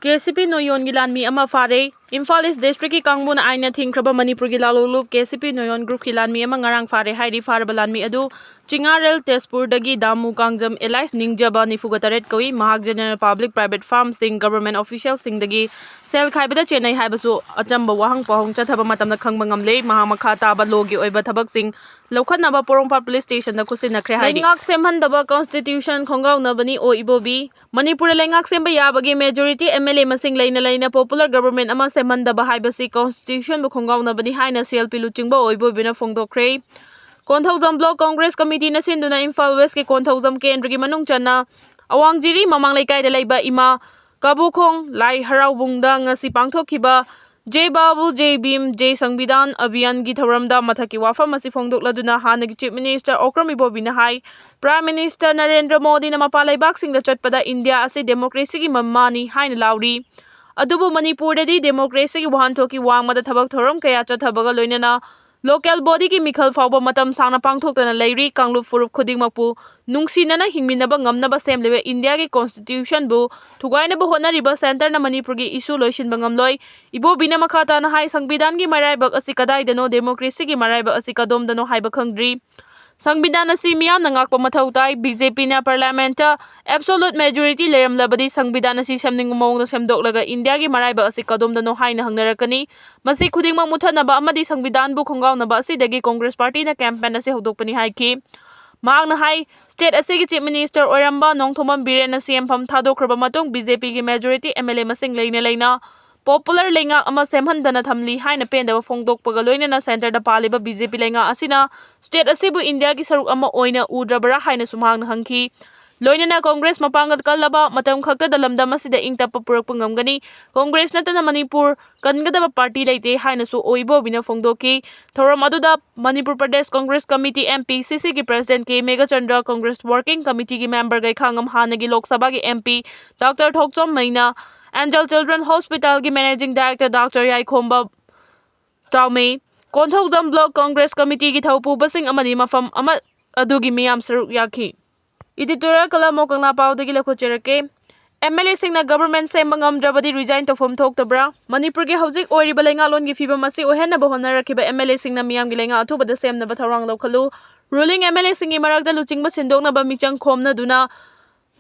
KCP Noyon Gilanmi Ama Fare, Imphal East District Kangbun Aina Thinkraba Manipur Gilalu, KCP Noyon Group Gilanmi Ama Ngarang Fare, Heidi Farabalanmi Adu, Chingarel Tespur Dagi Damu Kangjam Elias Ningjaba Nifugataret Koi, Mahak General Public Private Farm Sing Government Officials Sing Dagi, Sel Kaibada Chennai Habasu, Achamba Wahang Pahong Chataba Kangbangam Mahamakata Balogi Oiba Tabak Sing, Lokanaba Porompa Police Station, the Kusina Krehadi. Lengak Semhandaba Constitution Kongau Nabani O Ibobi, Manipur Lengak Semba Yabagi Majority MLA Masing Laina Popular Government Ama Semhandaba Haibasi Constitution Bukongau Nabani Haina CLP Luchingba Oibo Bina Fongdo Kray. Konthauzam Block Congress Committee na sinduna Imphal West ke Konthauzam Kendra gi manung channa awang jiri mamang laikai da laiba ima kabukong lai haraubungda ngasi pangthokhiba J Babu J Bim J Sangbidan Abhiyan gi thoramda mathaki wafam asi phongdokladuna hanagi Chief Minister Okram Ibobina hai Prime Minister Narendra Modi na mapalaibak singda chatpada India asi democracy gi mamani haina lauri adubu Manipur dadi democracy gi wahantoki wangmada thabak thoram kaya chathabaga loinana Local body ki mikhal fawba matam sangna pangthokna lairi kanglup furup khudingmakpu nungsinana hingminaba ngamnaba semlebe India ki constitution bu thugainaba honariba center na Manipur gi issue loisinba ngamloi ibo bina makhata na hai sangbidan gi maraibak asi kadaidano democracy gi maraibak asi kadomdano haiba khangdri Sangbidan asi miyam nangakpa mathautai BJP na parliament absolute majority leramlabadi sangbidan asi semning maong semdoklaga India gi maraiba asi kadomdano haina hangnarakani masi khudingmang muthanaba amadi sangbidan bu khongawnaba asi dagi Congress party na campaign asi hodokpani haiki Maang na hai state asi gi chief minister oiramba nongthomam biren na CM pham thadokraba matung BJP gi majority MLA masing leina Popular lenga ama semhandana thamli haina pendaba phongdokpaga loinana center da paliba BJP lenga asina state asibu India gi saruk ama oina udrabara haina sumhang hangki loinana Congress mapangat kalaba matam khakta dalamda masida ingtapa purakpa ngamgani Congress natana Manipur kangadaba party leite haina su oibo bina phongdoki thoram aduda Manipur Pradesh Congress Committee MPCC gi President K Mega Chandra Congress Working Committee gi member gai khangam hanagi Lok Sabha gi MP Dr. Thokchom Maina Angel Children Hospital ki Managing Director Dr. Yaikhomba Taume, Konthauzam Block Congress Committee ki Thaupu Basing Amani Mafam Ama Adugi Miyam Saruk Yaki. Editorial Kalamo Kangna Paudagi Lakocherake, MLA Singna Government Semba Ngamdrabadi Resign to Fom Toktabra, Manipur ki Haujik Ori Balenga Lon ki Fibam Masi Ohena Bahonara Kiba MLA Singna Miyam Gilenga Atuba the same Nabatarang Lokalu, ruling MLA Singi Maragda Luching Basindong na Bamichang Komna Duna.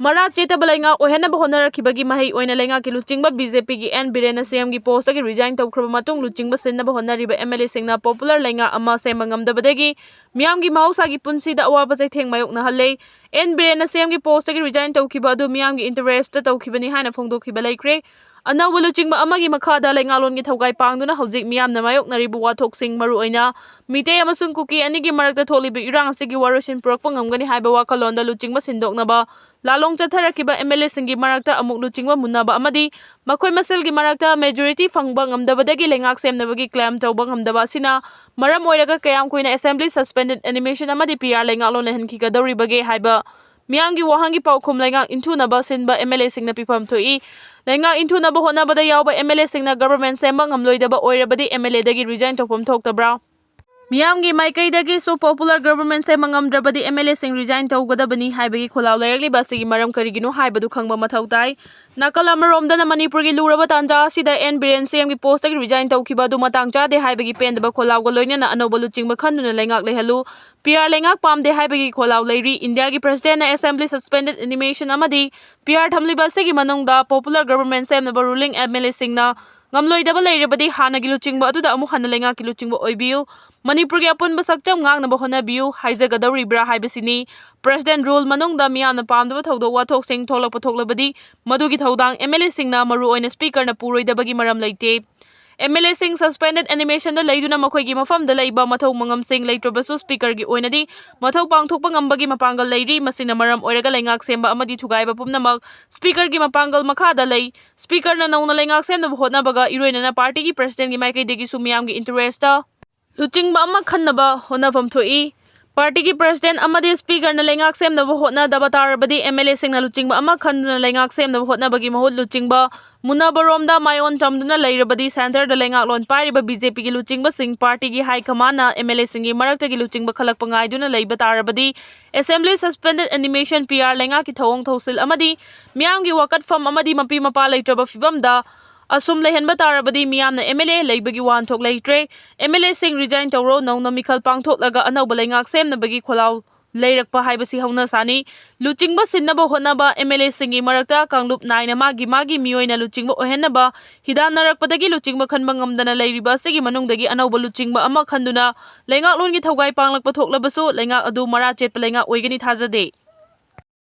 Mara cheta balenga ohena bahonara kibagi mahi oina lenga ki luchingba BJP gi N Birena CM gi post gi resign tawkhroba matung luchingba senna bahonari ba MLA singna popular lenga ama semba ngamdabadagi miyam gi mahausa gi punsida awaba jaitheng mayok na halle N Birena CM gi post gi resign tawkhiba adu miyam gi interest ta tawkhibani haina phongdokhiba laikre Anawa luchingba amagi makhada lengalon gi thaugai pangduna hojik miyam na mayok naribu wathok sing maru oina mite amasung kuki anigi marakta tholibi irang sigi warusin purakpa ngamgani haiba wakalonda luchingba sindoknaba lalong chatharakiba MLA singi marakta amuk luchingba munaba amadi makhoi masel gi marakta majority fangba ngamdabadagi lengak semnabagi claim tawba ngamdaba sina maram oiraga kayam koina assembly suspended animation amadi PR lengalon lehanki kadori bage haiba Miyamgi wahangi paukhum lengak intu naba sinba MLA singna pipam thoi lengak intu naba honabada yawba MLA singna government semba ngamloidaba oirabadi MLA dagi resign topom thoktabra Miyamgi maikai dagi su popular government semba ngamdrabadi MLA sing resign tawgadabani haibagi kholaw layarli basigi maram karigino haibadu khangba mathau tai nakal amaromda na Manipur gi luraba tanja sida N Biren CM gi post gi resign tawkhiba du matang cha de haibagi pendaba kholaw ga loinana anoba luchingba khanduna lengak lehalu PR lengak pamde haibagi kholaw leiri India gi president na assembly suspended animation amadi PR thamliba sigi manungda popular government sem na ruling MLA singna ngamloidaba leirabadi hanagi luchingba aduda amu hanna lengak ki luchingba oibiu Manipur gi apunba sakcham ngang na bahona biu haijagadawri bra haibasini president rule manungda miyamna pamdaba thawdo wathok sing tholakpa thoklabadi madugi thawdang MLA singna maru oina speaker na puroidabagi maram leite MLA sing suspended animation da leiduna makhoi gi mafam da leiba mathau mangam sing leitrabasu speaker gi oinadi mathau pangthokpa ngambagi mapangal leiri masina maram oiraga lengak semba amadi thugaiba pumnamak speaker gi mapangal makhada lei speaker na nauna lengak semna hotna baga iroina na party gi president gi maikai degi sumiyam gi interest luchingba ama khannaba honafam thoi Party President Amadi Speaker na lengak sem na bahot na dabatar badi MLA sing na luchingba ama khan na lengak sem na bahot na bagi mahot luchingba muna barom da mayon tam na lairabadi center da lengak lon pari ba BJP gi luchingba sing party gi high command na MLA sing gi marak gi luchingba khalak pangai du na leiba tarabadi Assembly suspended animation PR lengak ki thawong thosil amadi miam gi wakat fam amadi mapi mapa leitraba fibam da asum lehenba tarabadi miyam na MLA leibagi wan thok leitre MLA sing resign tawro nong na mikhal pangthok laga anau balengak sem na bagi kholau leirakpa haibasi hauna sani luchingba sinnaba honaba MLA singi marakta kanglup naina magi miyoina luchingba ohenaba hidan narakpadagi luchingba khanba ngamdana leiriba sigi manungdagi anauba luchingba ama khanduna lengak lon gi thogai panglakpa thoklabasu lengak adu mara chetpa lengak oigani thajade